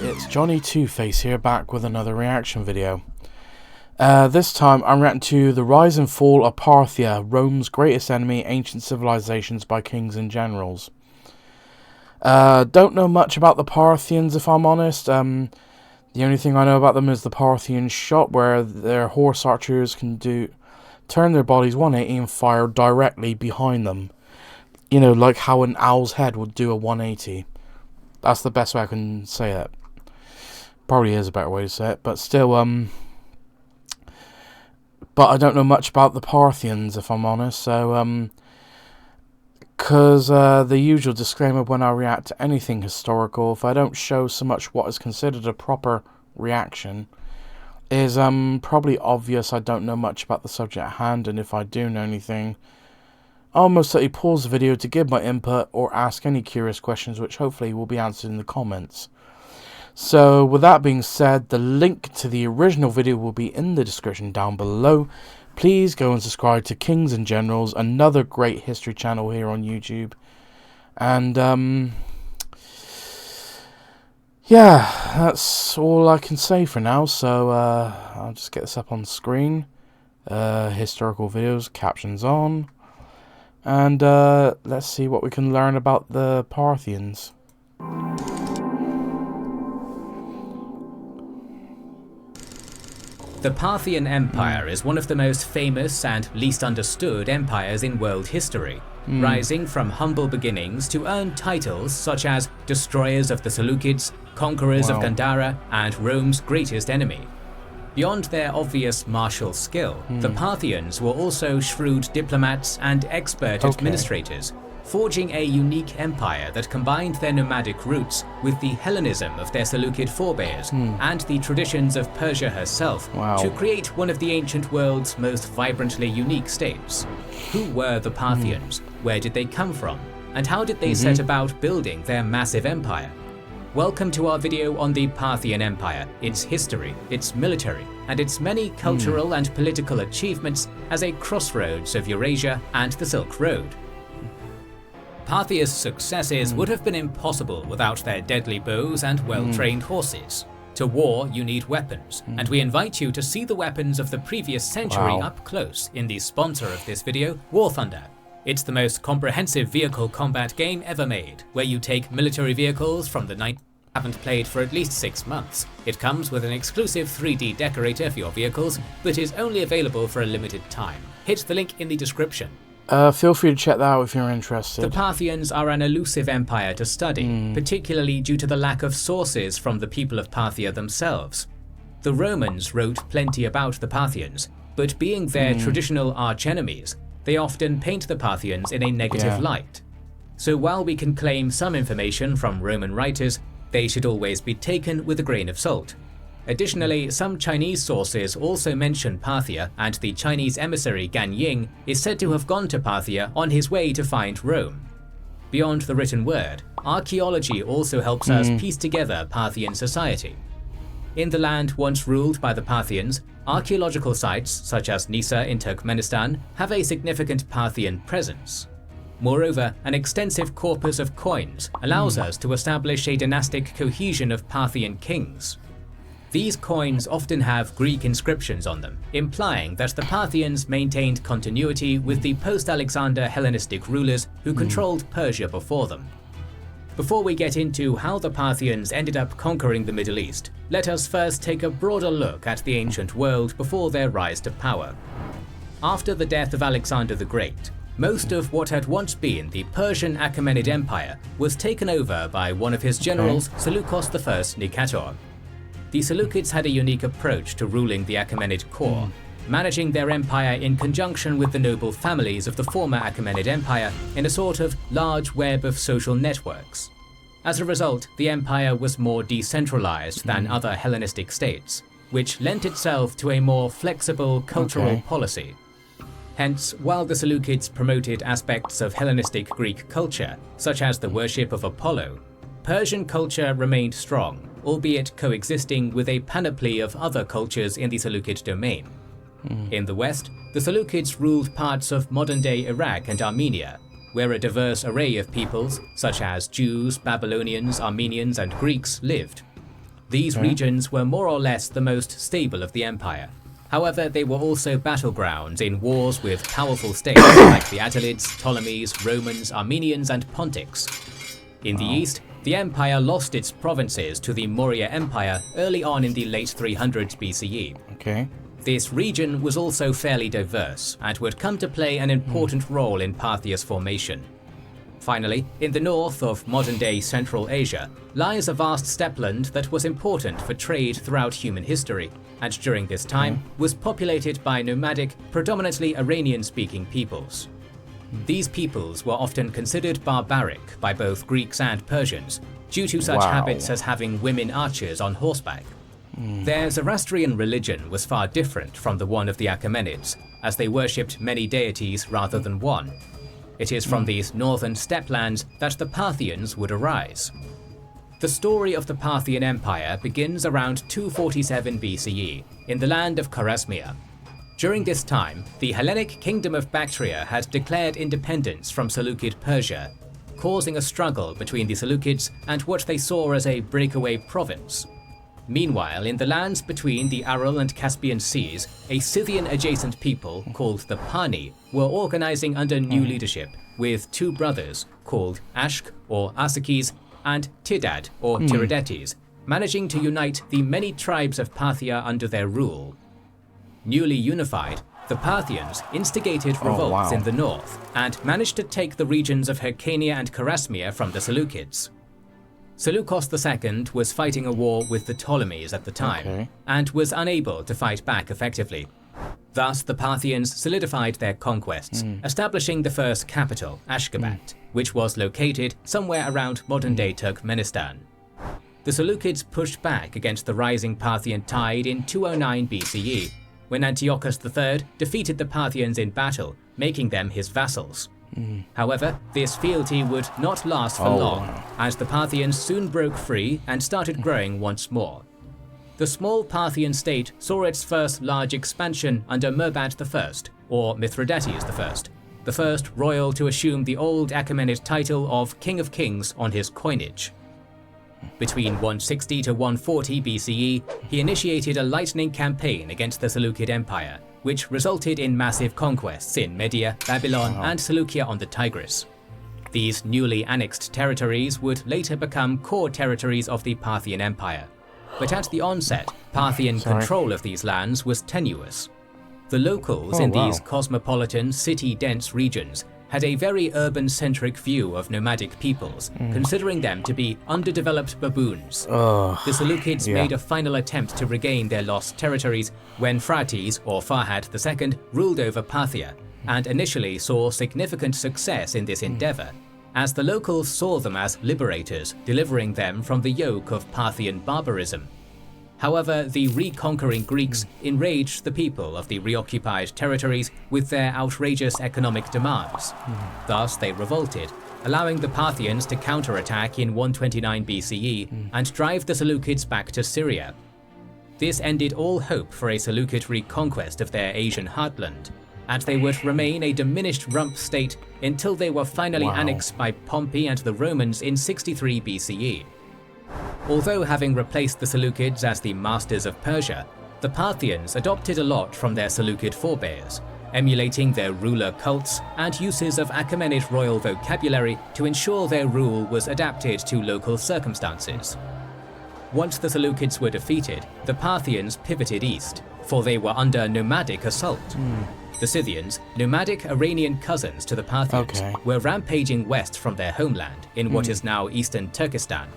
It's Johnny Two-Face here, back with another reaction video. This time I'm reacting to The Rise and Fall of Parthia, Rome's Greatest Enemy, Ancient Civilizations by Kings and Generals. Don't know much about the Parthians, if I'm honest. The only thing I know about them is the Parthian shot, where their horse archers can turn their bodies 180 and fire directly behind them. You know, like how an owl's head would do a 180. That's the best way I can say it. Probably is a better way to say it, but still, but I don't know much about the Parthians, if I'm honest, so, because the usual disclaimer when I react to anything historical, if I don't show so much what is considered a proper reaction, is probably obvious I don't know much about the subject at hand, and if I do know anything, I'll most certainly pause the video to give my input or ask any curious questions, which hopefully will be answered in the comments. So with that being said, the link to the original video will be in the description down below. Please go and subscribe to Kings and Generals, another great history channel here on YouTube. And yeah, that's all I can say for now. So I'll just get this up on screen. Historical videos, captions on. And let's see what we can learn about the Parthians. The Parthian Empire is one of the most famous and least understood empires in world history, rising from humble beginnings to earn titles such as Destroyers of the Seleucids, Conquerors of Gandhara, and Rome's Greatest Enemy. Beyond their obvious martial skill, the Parthians were also shrewd diplomats and expert administrators, forging a unique empire that combined their nomadic roots with the Hellenism of their Seleucid forebears and the traditions of Persia herself to create one of the ancient world's most vibrantly unique states. Who were the Parthians? Where did they come from? And how did they set about building their massive empire? Welcome to our video on the Parthian Empire, its history, its military, and its many cultural and political achievements as a crossroads of Eurasia and the Silk Road. Parthia's successes would have been impossible without their deadly bows and well-trained horses. To war, you need weapons, and we invite you to see the weapons of the previous century up close in the sponsor of this video, War Thunder. It's the most comprehensive vehicle combat game ever made, where you take military vehicles from the night haven't played for at least 6 months. It comes with an exclusive 3D decorator for your vehicles, but is only available for a limited time. Hit the link in the description. Feel free to check that out if you're interested. The Parthians are an elusive empire to study, particularly due to the lack of sources from the people of Parthia themselves. The Romans wrote plenty about the Parthians, but being their traditional archenemies, they often paint the Parthians in a negative light. So while we can claim some information from Roman writers, they should always be taken with a grain of salt. Additionally, some Chinese sources also mention Parthia, and the Chinese emissary Gan Ying is said to have gone to Parthia on his way to find Rome. Beyond the written word, archaeology also helps us piece together Parthian society. In the land once ruled by the Parthians, archaeological sites such as Nisa in Turkmenistan have a significant Parthian presence. Moreover, an extensive corpus of coins allows us to establish a dynastic cohesion of Parthian kings. These coins often have Greek inscriptions on them, implying that the Parthians maintained continuity with the post-Alexander Hellenistic rulers who controlled Persia before them. Before we get into how the Parthians ended up conquering the Middle East, let us first take a broader look at the ancient world before their rise to power. After the death of Alexander the Great, most of what had once been the Persian Achaemenid Empire was taken over by one of his generals, Seleucus I Nicator. The Seleucids had a unique approach to ruling the Achaemenid core, managing their empire in conjunction with the noble families of the former Achaemenid Empire in a sort of large web of social networks. As a result, the empire was more decentralized than other Hellenistic states, which lent itself to a more flexible cultural policy. Hence, while the Seleucids promoted aspects of Hellenistic Greek culture, such as the worship of Apollo, Persian culture remained strong, albeit coexisting with a panoply of other cultures in the Seleucid domain. In the West, The Seleucids ruled parts of modern-day Iraq and Armenia, where a diverse array of peoples, such as Jews, Babylonians, Armenians, and Greeks, lived. These regions were more or less the most stable of the empire. However, they were also battlegrounds in wars with powerful states like the Attalids, Ptolemies, Romans, Armenians, and Pontics. In the east, the empire lost its provinces to the Maurya Empire early on in the late 300s BCE. Okay. This region was also fairly diverse and would come to play an important role in Parthia's formation. Finally, in the north of modern-day Central Asia lies a vast steppeland that was important for trade throughout human history, and during this time was populated by nomadic, predominantly Iranian-speaking peoples. These peoples were often considered barbaric by both Greeks and Persians, due to such habits as having women archers on horseback. Their Zoroastrian religion was far different from the one of the Achaemenids, as they worshipped many deities rather than one. It is from these northern steppelands that the Parthians would arise. The story of the Parthian Empire begins around 247 BCE in the land of Chorasmia. During this time, the Hellenic kingdom of Bactria had declared independence from Seleucid Persia, causing a struggle between the Seleucids and what they saw as a breakaway province. Meanwhile, in the lands between the Aral and Caspian Seas, a Scythian-adjacent people called the Pani were organizing under new leadership, with two brothers called Ashk or Arsakes and Tidad or Tiridates, managing to unite the many tribes of Parthia under their rule. Newly unified, the Parthians instigated revolts in the north and managed to take the regions of Hyrcania and Chorasmia from the Seleucids. Seleucus II was fighting a war with the Ptolemies at the time, and was unable to fight back effectively. Thus, the Parthians solidified their conquests, establishing the first capital, Ashgabat, which was located somewhere around modern-day Turkmenistan. The Seleucids pushed back against the rising Parthian tide in 209 BCE, when Antiochus III defeated the Parthians in battle, making them his vassals. However, this fealty would not last for long, as the Parthians soon broke free and started growing once more. The small Parthian state saw its first large expansion under Merbat I, or Mithridates I, the first royal to assume the old Achaemenid title of King of Kings on his coinage. Between 160 to 140 BCE, he initiated a lightning campaign against the Seleucid Empire, which resulted in massive conquests in Media, Babylon, and Seleucia on the Tigris. These newly annexed territories would later become core territories of the Parthian Empire. But at the onset, Parthian control of these lands was tenuous. The locals in these cosmopolitan, city-dense regions had a very urban-centric view of nomadic peoples, considering them to be underdeveloped baboons. The Seleucids made a final attempt to regain their lost territories when Phraates, or Farhad II, ruled over Parthia, and initially saw significant success in this endeavor, as the locals saw them as liberators, delivering them from the yoke of Parthian barbarism. However, the reconquering Greeks enraged the people of the reoccupied territories with their outrageous economic demands. Thus, they revolted, allowing the Parthians to counterattack in 129 BCE and drive the Seleucids back to Syria. This ended all hope for a Seleucid reconquest of their Asian heartland, and they would remain a diminished rump state until they were finally annexed by Pompey and the Romans in 63 BCE. Although having replaced the Seleucids as the masters of Persia, the Parthians adopted a lot from their Seleucid forebears, emulating their ruler cults and uses of Achaemenid royal vocabulary to ensure their rule was adapted to local circumstances. Once the Seleucids were defeated, the Parthians pivoted east, for they were under nomadic assault. The Scythians, nomadic Iranian cousins to the Parthians, were rampaging west from their homeland in what is now eastern Turkestan.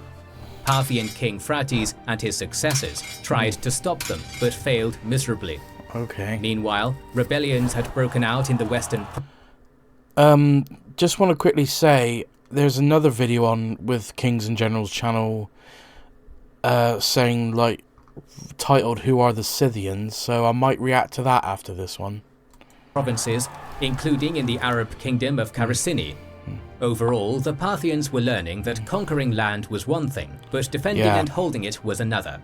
Parthian king Phraates and his successors tried to stop them, but failed miserably. Meanwhile, rebellions had broken out in the western... Just want to quickly say, there's another video on with Kings and Generals channel saying, like, titled Who Are the Scythians, so I might react to that after this one. Provinces, including in the Arab kingdom of Caracini. Overall, the Parthians were learning that conquering land was one thing, but defending and holding it was another.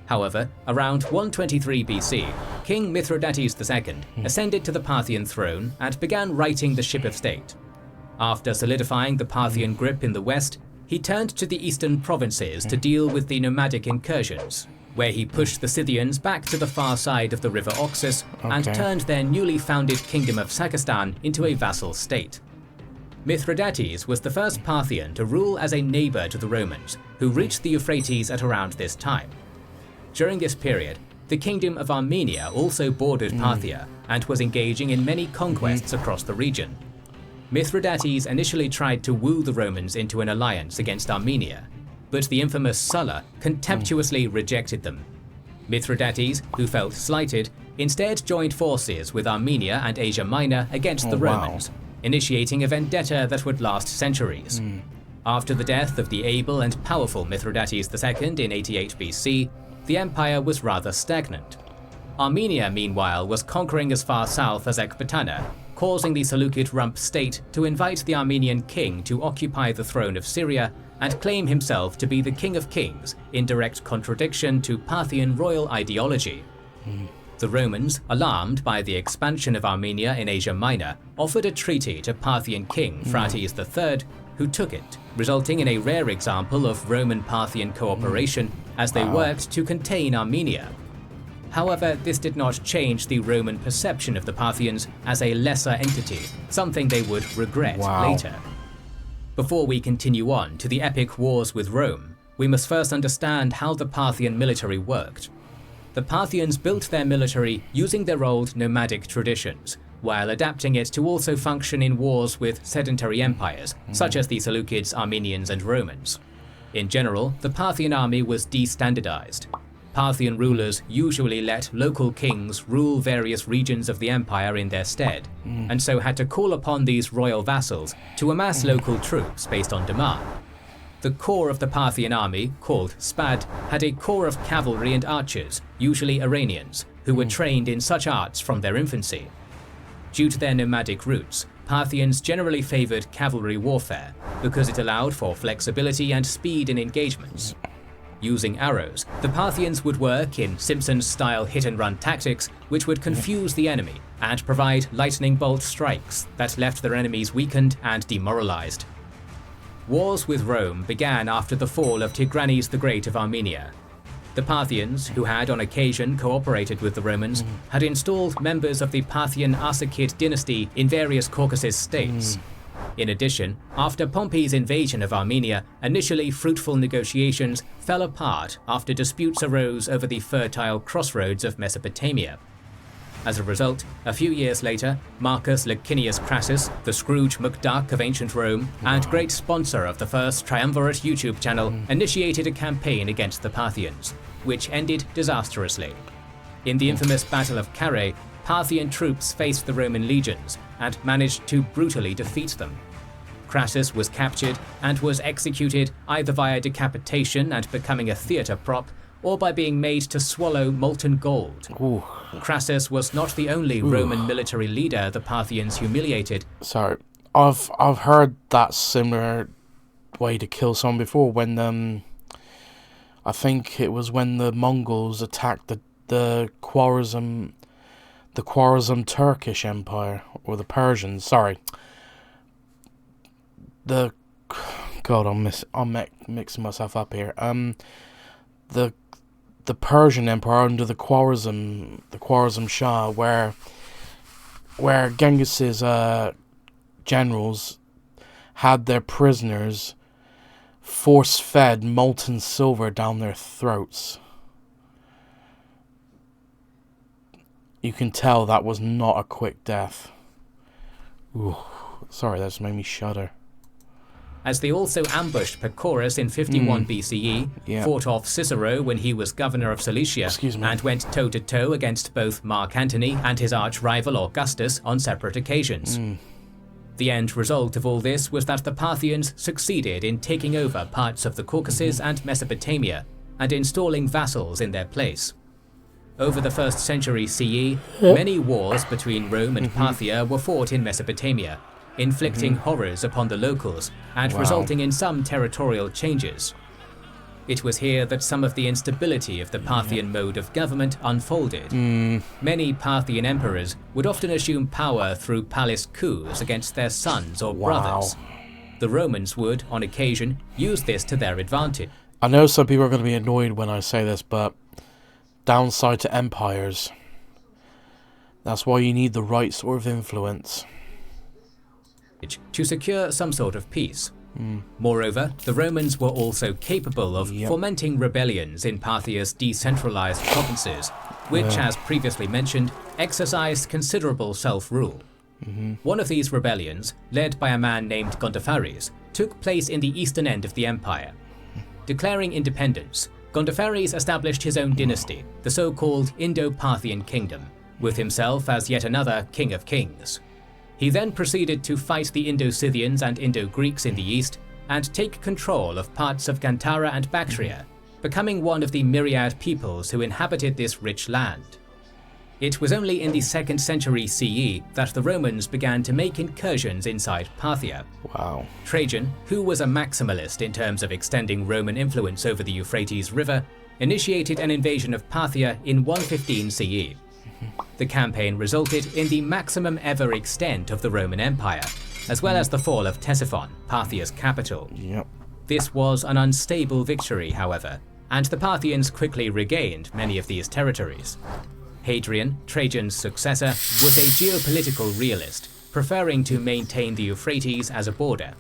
However, around 123 BC, King Mithridates II ascended to the Parthian throne and began righting the ship of state. After solidifying the Parthian grip in the west, he turned to the eastern provinces to deal with the nomadic incursions, where he pushed the Scythians back to the far side of the river Oxus and turned their newly founded kingdom of Sakistan into a vassal state. Mithridates was the first Parthian to rule as a neighbor to the Romans, who reached the Euphrates at around this time. During this period, the kingdom of Armenia also bordered Parthia and was engaging in many conquests across the region. Mithridates initially tried to woo the Romans into an alliance against Armenia, but the infamous Sulla contemptuously rejected them. Mithridates, who felt slighted, instead joined forces with Armenia and Asia Minor against the Romans, initiating a vendetta that would last centuries. After the death of the able and powerful Mithridates II in 88 BC, the empire was rather stagnant. Armenia, meanwhile, was conquering as far south as Ecbatana, causing the Seleucid rump state to invite the Armenian king to occupy the throne of Syria and claim himself to be the king of kings, in direct contradiction to Parthian royal ideology. The Romans, alarmed by the expansion of Armenia in Asia Minor, offered a treaty to Parthian king Phraates III, who took it, resulting in a rare example of Roman-Parthian cooperation as they worked to contain Armenia. However, this did not change the Roman perception of the Parthians as a lesser entity, something they would regret later. Before we continue on to the epic wars with Rome, we must first understand how the Parthian military worked. The Parthians built their military using their old nomadic traditions, while adapting it to also function in wars with sedentary empires, such as the Seleucids, Armenians, and Romans. In general, the Parthian army was de-standardized. Parthian rulers usually let local kings rule various regions of the empire in their stead, and so had to call upon these royal vassals to amass local troops based on demand. The core of the Parthian army, called Spad, had a corps of cavalry and archers, usually Iranians, who were trained in such arts from their infancy. Due to their nomadic roots, Parthians generally favored cavalry warfare, because it allowed for flexibility and speed in engagements. Using arrows, the Parthians would work in Simpsons-style hit-and-run tactics which would confuse the enemy and provide lightning bolt strikes that left their enemies weakened and demoralized. Wars with Rome began after the fall of Tigranes the Great of Armenia. The Parthians, who had on occasion cooperated with the Romans, had installed members of the Parthian Arsacid dynasty in various Caucasus states. In addition, after Pompey's invasion of Armenia, initially fruitful negotiations fell apart after disputes arose over the fertile crossroads of Mesopotamia. As a result, a few years later, Marcus Licinius Crassus, the Scrooge McDuck of ancient Rome, and great sponsor of the first triumvirate YouTube channel, initiated a campaign against the Parthians, which ended disastrously. In the infamous Battle of Carrhae, Parthian troops faced the Roman legions and managed to brutally defeat them. Crassus was captured and was executed either via decapitation and becoming a theatre prop, or by being made to swallow molten gold. Crassus was not the only Roman military leader the Parthians humiliated. Sorry, I've heard that similar way to kill someone before. When I think it was when the Mongols attacked the Khwarezm Turkish Empire, or the Persians. Sorry, I'm mixing myself up here. The Persian Empire under the Khwarezm Shah, where Genghis's generals had their prisoners force-fed molten silver down their throats. You can tell that was not a quick death. Ooh, sorry, that just made me shudder. As they also ambushed Pacorus in 51 BCE, fought off Cicero when he was governor of Cilicia, and went toe-to-toe against both Mark Antony and his arch-rival Augustus on separate occasions. The end result of all this was that the Parthians succeeded in taking over parts of the Caucasus and Mesopotamia, and installing vassals in their place. Over the 1st century CE, many wars between Rome and Parthia were fought in Mesopotamia, inflicting horrors upon the locals and resulting in some territorial changes. It was here that some of the instability of the Parthian mode of government unfolded. Many Parthian emperors would often assume power through palace coups against their sons or brothers. The Romans would, on occasion, use this to their advantage. I know some people are going to be annoyed when I say this, but downside to empires. That's why you need the right sort of influence. To secure some sort of peace. Moreover, the Romans were also capable of fomenting rebellions in Parthia's decentralized provinces, which, as previously mentioned, exercised considerable self-rule. One of these rebellions, led by a man named Gondophares, took place in the eastern end of the empire. Declaring independence, Gondophares established his own dynasty, the so-called Indo-Parthian kingdom, with himself as yet another king of kings. He then proceeded to fight the Indo-Scythians and Indo-Greeks in the east and take control of parts of Gantara and Bactria, becoming one of the myriad peoples who inhabited this rich land. It was only in the 2nd century CE that the Romans began to make incursions inside Parthia. Trajan, who was a maximalist in terms of extending Roman influence over the Euphrates River, initiated an invasion of Parthia in 115 CE. The campaign resulted in the maximum ever extent of the Roman Empire, as well as the fall of Ctesiphon, Parthia's capital. This was an unstable victory, however, and the Parthians quickly regained many of these territories. Hadrian, Trajan's successor, was a geopolitical realist, preferring to maintain the Euphrates as a border.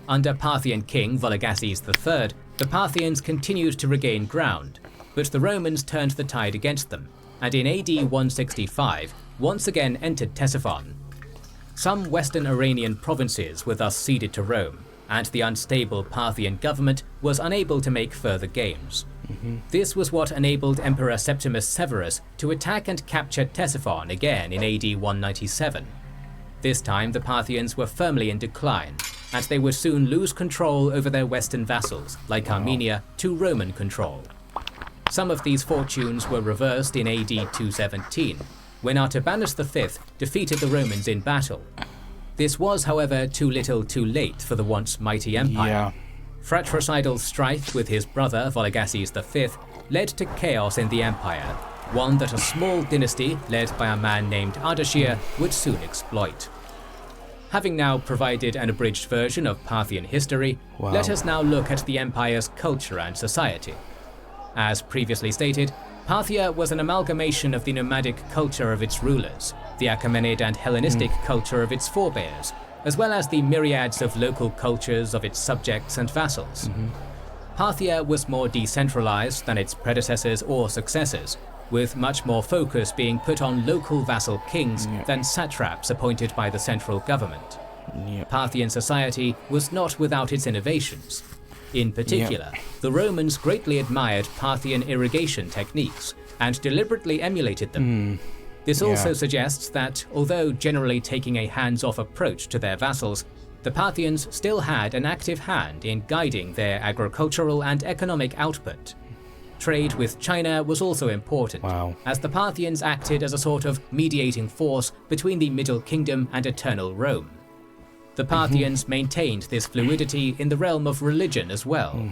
Under Parthian king Vologases III, the Parthians continued to regain ground, but the Romans turned the tide against them, and in AD 165 once again entered Ctesiphon. Some western Iranian provinces were thus ceded to Rome, and the unstable Parthian government was unable to make further gains. This was what enabled Emperor Septimus Severus to attack and capture Ctesiphon again in AD 197. This time the Parthians were firmly in decline, and they would soon lose control over their western vassals, like Armenia, to Roman control. Some of these fortunes were reversed in AD 217, when Artabanus V defeated the Romans in battle. This was, however, too little too late for the once mighty empire. Fratricidal strife with his brother Vologases V led to chaos in the empire, one that a small dynasty led by a man named Ardashir would soon exploit. Having now provided an abridged version of Parthian history, let us now look at the empire's culture and society. As previously stated, Parthia was an amalgamation of the nomadic culture of its rulers, the Achaemenid and Hellenistic culture of its forebears, as well as the myriads of local cultures of its subjects and vassals. Parthia was more decentralized than its predecessors or successors, with much more focus being put on local vassal kings than satraps appointed by the central government. Parthian society was not without its innovations. In particular, the Romans greatly admired Parthian irrigation techniques and deliberately emulated them. This also suggests that, although generally taking a hands-off approach to their vassals, the Parthians still had an active hand in guiding their agricultural and economic output. Trade with China was also important, as the Parthians acted as a sort of mediating force between the Middle Kingdom and Eternal Rome. The Parthians maintained this fluidity in the realm of religion as well.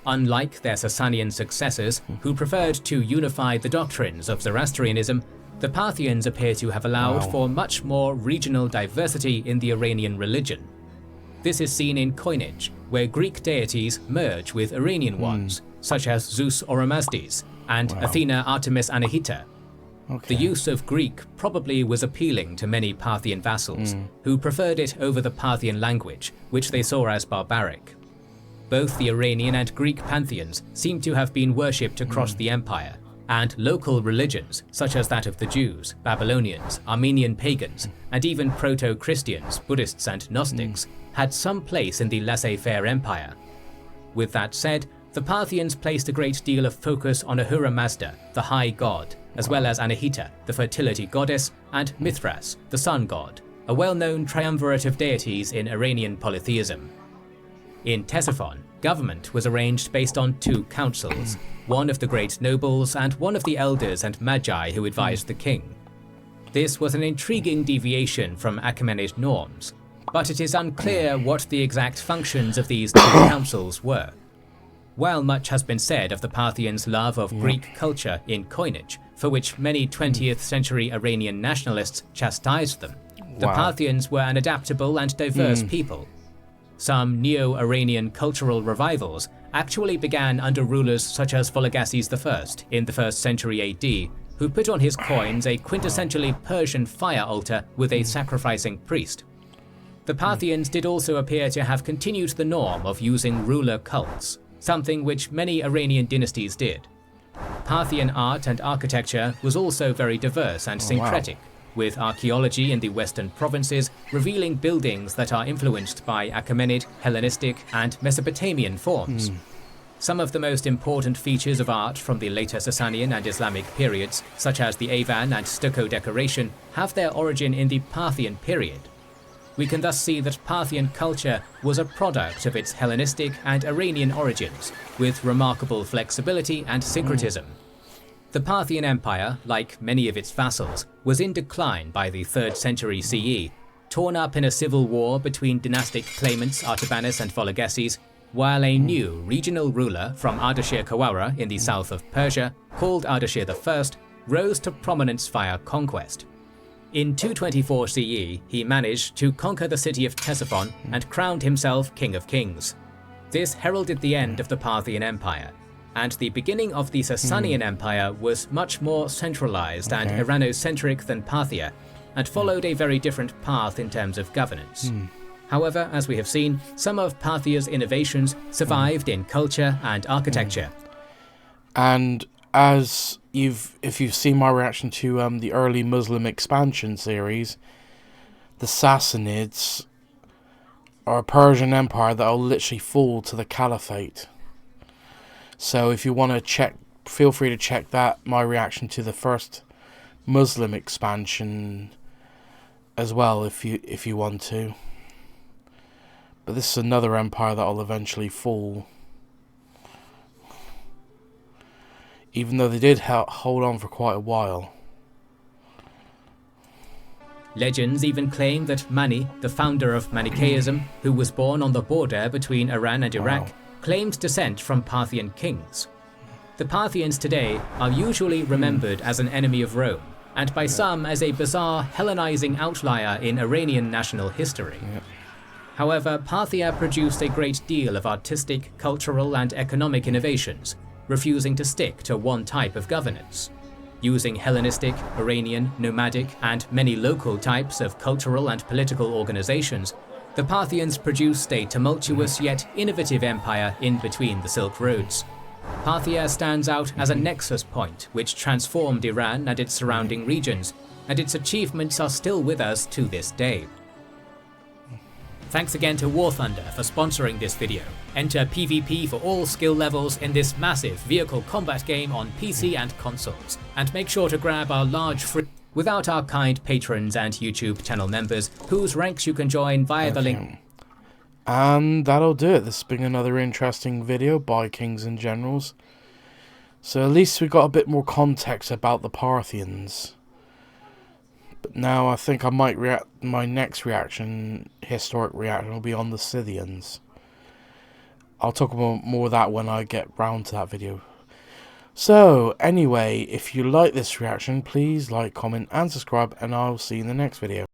Unlike their Sasanian successors, who preferred to unify the doctrines of Zoroastrianism, the Parthians appear to have allowed for much more regional diversity in the Iranian religion. This is seen in coinage, where Greek deities merge with Iranian ones, such as Zeus Oromasdes and Athena Artemis Anahita. The use of Greek probably was appealing to many Parthian vassals, who preferred it over the Parthian language, which they saw as barbaric. Both the Iranian and Greek pantheons seem to have been worshipped across the empire, and local religions, such as that of the Jews, Babylonians, Armenian pagans, and even proto-Christians, Buddhists and Gnostics, had some place in the laissez-faire empire. With that said, the Parthians placed a great deal of focus on Ahura Mazda, the high god, as well as Anahita, the fertility goddess, and Mithras, the sun god, a well-known triumvirate of deities in Iranian polytheism. In Ctesiphon, government was arranged based on two councils, one of the great nobles and one of the elders and magi who advised the king. This was an intriguing deviation from Achaemenid norms, but it is unclear what the exact functions of these two councils were. While much has been said of the Parthians' love of Greek culture in coinage, for which many 20th century Iranian nationalists chastised them, the Parthians were an adaptable and diverse people. Some Neo-Iranian cultural revivals actually began under rulers such as Vologases I in the 1st century AD, who put on his coins a quintessentially Persian fire altar with a sacrificing priest. The Parthians did also appear to have continued the norm of using ruler cults, something which many Iranian dynasties did. Parthian art and architecture was also very diverse and syncretic, with archaeology in the western provinces revealing buildings that are influenced by Achaemenid, Hellenistic, and Mesopotamian forms. Some of the most important features of art from the later Sasanian and Islamic periods, such as the Avan and stucco decoration, have their origin in the Parthian period. We can thus see that Parthian culture was a product of its Hellenistic and Iranian origins, with remarkable flexibility and syncretism. The Parthian Empire, like many of its vassals, was in decline by the 3rd century CE, torn up in a civil war between dynastic claimants Artabanus and Vologases, while a new regional ruler from Ardashir-Kawara in the south of Persia, called Ardashir I, rose to prominence via conquest. In 224 CE, he managed to conquer the city of Ctesiphon and crowned himself King of Kings. This heralded the end of the Parthian Empire, and the beginning of the Sasanian Empire was much more centralized and Irano-centric than Parthia, and followed a very different path in terms of governance. However, as we have seen, some of Parthia's innovations survived in culture and architecture. And as if you've seen my reaction to the early Muslim expansion series, the Sassanids are a Persian empire that will literally fall to the Caliphate. So if you want to check, feel free to check that, my reaction to the first Muslim expansion as well, if you want to. But this is another empire that will eventually fall. Even though they did hold on for quite a while. Legends even claim that Mani, the founder of Manichaeism, who was born on the border between Iran and Iraq, claimed descent from Parthian kings. The Parthians today are usually remembered as an enemy of Rome, and by some as a bizarre Hellenizing outlier in Iranian national history. However, Parthia produced a great deal of artistic, cultural, and economic innovations, refusing to stick to one type of governance. Using Hellenistic, Iranian, nomadic, and many local types of cultural and political organizations, the Parthians produced a tumultuous yet innovative empire in between the Silk Roads. Parthia stands out as a nexus point which transformed Iran and its surrounding regions, and its achievements are still with us to this day. Thanks again to War Thunder for sponsoring this video. Enter PvP for all skill levels in this massive vehicle combat game on PC and consoles, and make sure to grab our large free without our kind patrons and YouTube channel members, whose ranks you can join via the link. And that'll do it. This has been another interesting video by Kings and Generals. So at least we got a bit more context about the Parthians. But now I think I might my next reaction, historic reaction, will be on the Scythians. I'll talk about more of that when I get round to that video. So anyway, if you like this reaction, please like, comment and subscribe, and I'll see you in the next video.